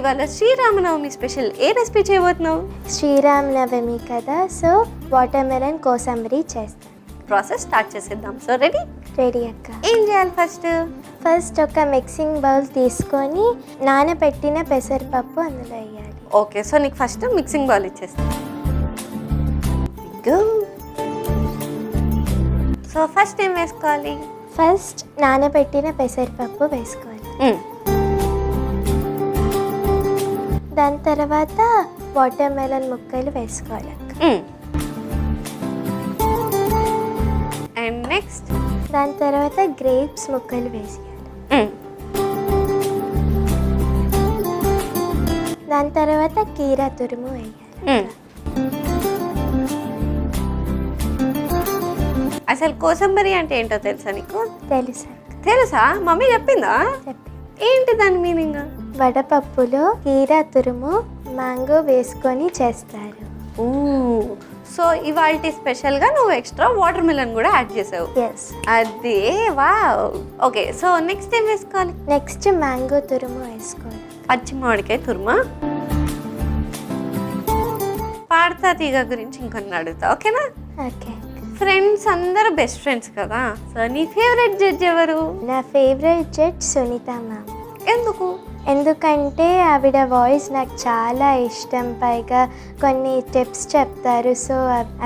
ఇవాళ శ్రీరామనవమి స్పెషల్ ఏ రెసిపీ చేయబోతున్నావు? శ్రీరామనవమి కదా, so water melon kosambari చేస్తాను. ప్రాసెస్ స్టార్ట్ చేసేద్దాం. So ready? రెడీ అక్క. ఏం చేయాలి ఫస్ట్? ఒక మిక్సింగ్ బౌల్ తీసుకొని నానబెట్టిన పెసరపప్పు అందులో వేయాలి. ఓకే, సో నీకు ఫస్ట్ మిక్సింగ్ బౌల్ ఇచ్చేస్తాను. సో ఫస్ట్ ఏం వేసుకోవాలి? ఫస్ట్ నానబెట్టిన పెసరపప్పు వేసుకోవాలి. దాని తర్వాత వాటర్ మెలన్ ముక్కలు వేసుకోవాలి అక్క. And next? దాని తర్వాత గ్రేప్స్ ముక్కలు వేసేయాలి. దాని తర్వాత కీరా తురుము వేయాలి. అసలు కోసంబరి అంటే ఏంటో తెలుసా నీకు? తెలుసా? మమ్మీ చెప్పిందా? ఏంటి దాని మీనింగ్? వడపప్పులో కీరా తురుము మ్యాంగో వేసుకొని చేస్తారు. సో ఇవాల్టి స్పెషల్గా నువ్వు ఎక్స్ట్రా వాటర్ మిలన్ కూడా యాడ్ చేసావు. అదే వావ్. ఓకే, సో నెక్స్ట్ ఏం వేసుకోవాలి? నెక్స్ట్ మ్యాంగో తురుము వేసుకోవాలి. పచ్చి మామిడికాయ తురుమా. పాడతా తీగ గురించి ఇంకొన్ని అడుగుతా, ఓకేనా? ఓకే. ఫ్రెండ్స్ అందరూ బెస్ట్ ఫ్రెండ్స్ కదా, సో నీ ఫేవరెట్ జడ్జ్ ఎవరు? నా ఫేవరెట్ జడ్జ్ సునీత మ్యామ్. ఎందుకంటే ఆవిడ వాయిస్ నాకు చాలా ఇష్టం, పైగా కొన్ని టిప్స్ చెప్తారు, సో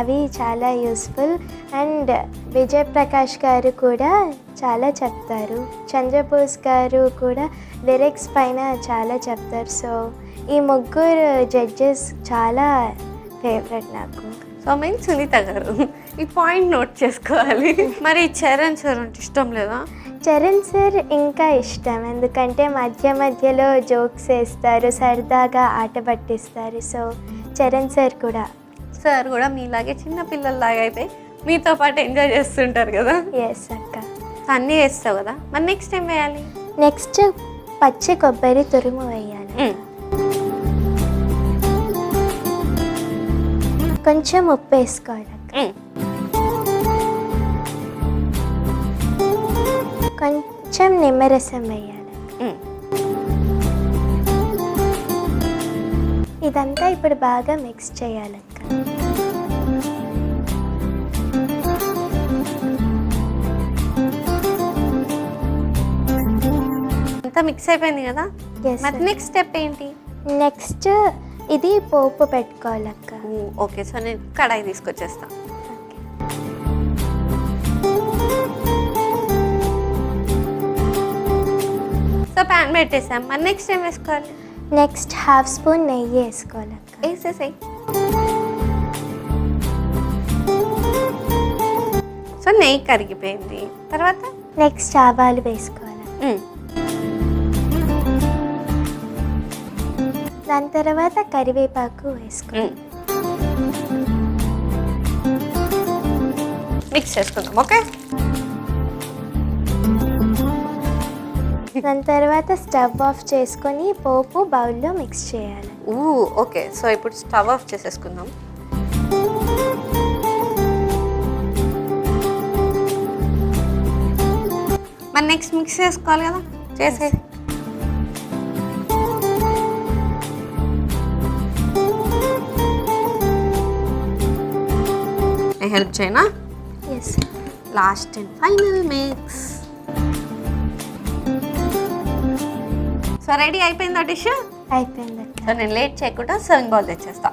అవి చాలా యూస్ఫుల్. అండ్ విజయ్ ప్రకాష్ గారు కూడా చాలా చెప్తారు, చంద్రబోస్ గారు కూడా లిరిక్స్ పైన చాలా చెప్తారు. సో ఈ ముగ్గురు జడ్జెస్ చాలా ఫేవరెట్ నాకు. సో మెయిన్ సునీత గారు, ఈ పాయింట్ నోట్ చేసుకోవాలి. మరి చరణ్ సార్ అంటే ఇష్టం లేదా? చరణ్ సార్ ఇంకా ఇష్టం, ఎందుకంటే మధ్య మధ్యలో జోక్స్ వేస్తారు, సరదాగా ఆట పట్టిస్తారు. సో చరణ్ సార్ కూడా మీలాగే చిన్న పిల్లల్లాగా అయితే మీతో పాటు ఎంజాయ్ చేస్తుంటారు కదా? ఎస్ అక్క. అన్నీ వేస్తావు కదా, మరి నెక్స్ట్ ఏం వేయాలి? నెక్స్ట్ పచ్చి కొబ్బరి తురుము వేయాలి. కొంచెం ఉప్పు వేసుకోవాలి. కొంచెం నిమ్మరసం వేయాలి. ఇదంతా ఇప్పుడు బాగా మిక్స్ చేయాలి. అంతా మిక్స్ అయిపోయింది కదా, మరి నెక్స్ట్ స్టెప్ ఏంటి? నెక్స్ట్ ఇది పోపు పెట్టుకోవాలక్క. ఓకే, సో నేను కడాయి తీసుకొచ్చేస్తా. సో ప్యాన్ పెట్టేసాం, మరి నెక్స్ట్ ఏం వేసుకోవాలి? నెక్స్ట్ హాఫ్ స్పూన్ నెయ్యి వేసుకోవాలక్క. వేసేసాయి. సో నెయ్యి కరిగిపోయింది, తర్వాత నెక్స్ట్ ఆవాలు వేసుకోవాలి. దాని తర్వాత కరివేపాకు వేసుకోవాలి. మిక్స్ చేసుకుందాం. ఓకే, దాని తర్వాత స్టవ్ ఆఫ్ చేసుకొని పోపు బౌల్లో మిక్స్ చేయాలి. ఓకే, సో ఇప్పుడు స్టవ్ ఆఫ్ చేసేసుకుందాం. మరి నెక్స్ట్ మిక్స్ చేసుకోవాలి కదా, చేసే. హెల్ప్ చేయనా? Yes. Last and final mix. So ready అయిపోయిందా డిష్? అయిపోయింది. సో నేను లేట్ చేయకుండా సర్వింగ్ బౌల్ తెచ్చేస్తా.